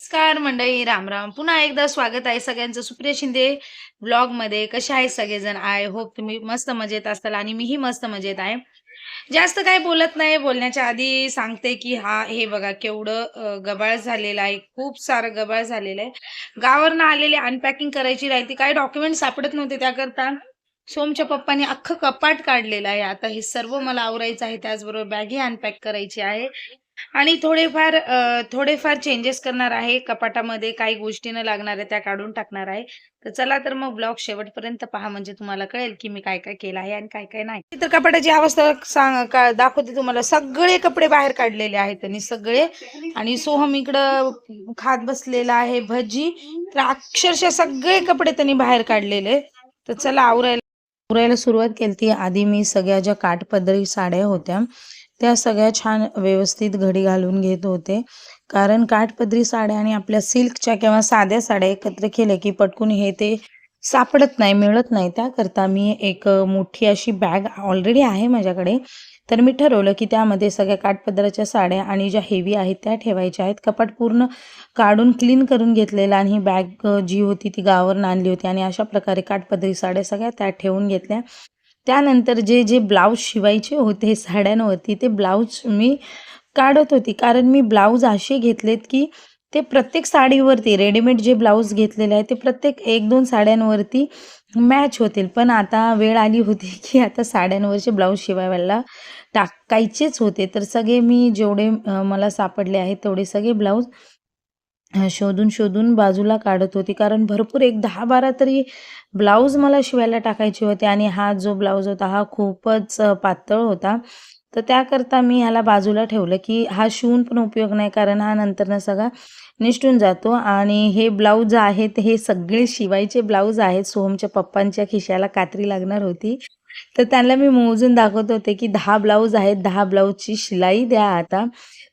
नमस्कार मंडळी, राम राम. पुन्हा एकदा स्वागत आहे सगळ्यांचं सुप्रिया शिंदे ब्लॉगमध्ये. कसे आहेत सगळेजण? आय होप तुम्ही मस्त मजेत असाल आणि मीही मस्त मजेत आहे. जास्त काही बोलत नाही. बोलण्याच्या आधी सांगते, की हे बघा केवढं गबाळ झालेलं आहे. खूप सारं गबाळ झालेलं आहे. गावावरनं आलेले अनपॅकिंग करायची राहिली. काही डॉक्युमेंट सापडत नव्हते. त्याकरता सोमच्या पप्पांनी अख्खं कपाट काढलेलं आहे. आता हे सर्व मला आवरायचं आहे. त्याचबरोबर बॅगही अनपॅक करायची आहे. आणि थोडेफार चेंजेस करणार आहे कपाटामध्ये. काही गोष्टी न लागणाऱ्या त्या काढून टाकणार आहे. तर चला तर मग ब्लॉग शेवटपर्यंत पहा, म्हणजे तुम्हाला कळेल की मी काय काय केलं आहे आणि काय काय नाही. तर कपाटाची अवस्था दाखवते तुम्हाला. सगळे कपडे बाहेर काढलेले आहेत आणि सगळे. आणि सोहम इकडं खात बसलेला आहे भजी. तर अक्षरशः सगळे कपडे त्यांनी बाहेर काढलेले. तर चला आवरायला सुरुवात केली. आधी मी सगळ्या ज्या काठपदरी साड्या होत्या त्या सगळ्या छान व्यवस्थित घडी घालून घेत होते. कारण काठपदरी साड्या आणि आपल्या सिल्कच्या किंवा साध्या साड्या एकत्र केल्या की पटकून ते सापडत नाही, मिळत नाही. त्याकरता मी एक मोठी अशी बॅग ऑलरेडी आहे माझ्याकडे. तर मी ठरवलं की त्यामध्ये सगळ्या काठपदराच्या साड्या आणि ज्या हेवी आहेत त्या ठेवायच्या आहेत. कपाट पूर्ण काढून क्लीन करून घेतलेलं आणि ही बॅग जी होती ती गावावरून आणली होती आणि अशा प्रकारे काठपदरी साड्या सगळ्या त्यात ठेवून घेतल्या. त्यानंतर जे ब्लाऊज शिवायचे होते साड्यांवरती ते ब्लाऊज मी काढत होती. कारण मी ब्लाऊज असे घेतलेत की ते प्रत्येक साडीवरती रेडीमेड जे ब्लाऊज घेतलेले आहे ते प्रत्येक 1-2 साड्यांवरती मॅच होतील. पण आता वेळ आली होती की आता साड्यांवरचे ब्लाऊज शिवायला टाकायचेच होते. तर सगळे मी जेवढे मला सापडले आहेत तेवढे सगळे ब्लाऊज शोधून बाजूला काढत होती. कारण भरपूर एक 10-12 तरी ब्लाऊज मला शिवायला टाकायचे होते आणि हा जो ब्लाऊज होता हा खूपच पातळ होता. तर त्याकरता मी ह्याला बाजूला ठेवलं की हा शिवून पण उपयोग नाही, कारण हा नंतरनं सगळा निसटून जातो. आणि हे ब्लाऊज आहेत हे सगळे शिवायचे ब्लाऊज आहेत. सोहमच्या पप्पांच्या खिशाला कात्री लागणार होती. तर त्यांना मी मोजून दाखवत होते की 10 ब्लाऊज आहेत, 10 ब्लाऊजची शिलाई द्या आता.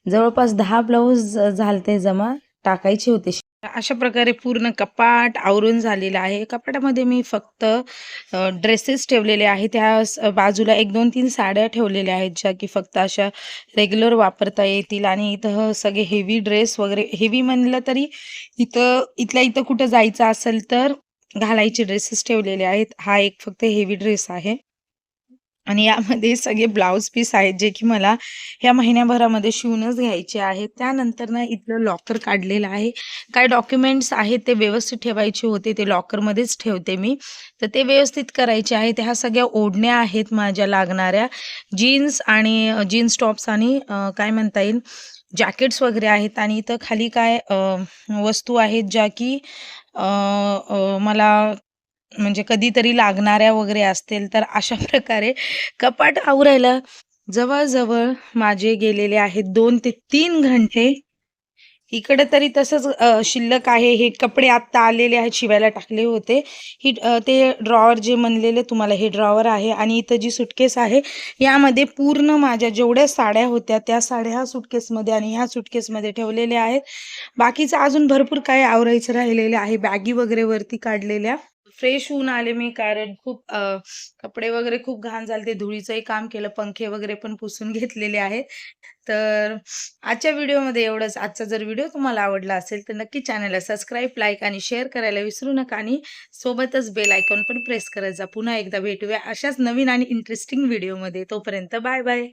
जवळपास 10 ब्लाऊज झालते जमा, टाकायचे होते. अशा प्रकारे पूर्ण कपाट आवरून झालेलं आहे. कपाटामध्ये मी फक्त ड्रेसेस ठेवलेले आहेत. बाजूला 1-2-3 साड्या ठेवलेल्या आहेत, ज्या की फक्त अशा रेग्युलर वापरता येतील. आणि इथं सगळे हेवी ड्रेस वगैरे, हेवी म्हणलं तरी इथल्या इथं कुठं जायचं असेल तर घालायचे ड्रेसेस ठेवलेले आहेत. हा एक फक्त हेवी ड्रेस आहे. आणि यामध्ये सगळे ब्लाउज पीस आहेत जे की मला ह्या महिन्याभरामध्ये शिवूनच घ्यायचे आहेत. त्यानंतर ना इथलं लॉकर काढलेलं आहे. काय डॉक्युमेंट्स आहेत ते व्यवस्थित ठेवायचे होते, ते लॉकरमध्येच ठेवते मी. तर ते व्यवस्थित करायचे आहेत. ह्या सगळ्या ओढण्या आहेत माझ्या लागणाऱ्या. जीन्स आणि जीन्स टॉप्स आणि काय म्हणता येईल जॅकेट्स वगैरे आहेत. आणि इथं खाली काय वस्तू आहेत ज्या की मला म्हणजे कधीतरी लागणाऱ्या वगैरे असतील. तर अशा प्रकारे कपाट आवरायला जवळ-जवळ माझे गेलेले आहेत 2 ते 3 घंटे. इकडे तरी तसंच शिल्लक आहे. हे कपडे आत्ता आलेले आहेत, शिवायला टाकले होते. ते ड्रॉवर जे म्हणलेले तुम्हाला, हे ड्रॉवर आहे. आणि इथं जी सुटकेस आहे यामध्ये पूर्ण माझ्या जेवढ्या साड्या होत्या त्या साड्या ह्या सुटकेसमध्ये आणि ह्या सुटकेसमध्ये ठेवलेल्या आहेत. बाकीचं अजून भरपूर काही आवरायचं राहिलेलं आहे. बॅगी वगैरे वरती काढलेल्या. फ्रेश होऊन आले मी, कारण खूप कपडे वगैरे खूप घाण झाले. ते धुळीचंही काम केलं, पंखे वगैरे पण पुसून घेतलेले आहेत. तर आजच्या व्हिडिओमध्ये एवढंच. आजचा जर व्हिडिओ तुम्हाला आवडला असेल तर नक्की चॅनलला सबस्क्राईब, लाईक आणि शेअर करायला विसरू नका. आणि सोबतच बेल आयकॉन पण प्रेस करत जा. पुन्हा एकदा भेटूया अशाच नवीन आणि इंटरेस्टिंग व्हिडिओमध्ये. तोपर्यंत बाय बाय.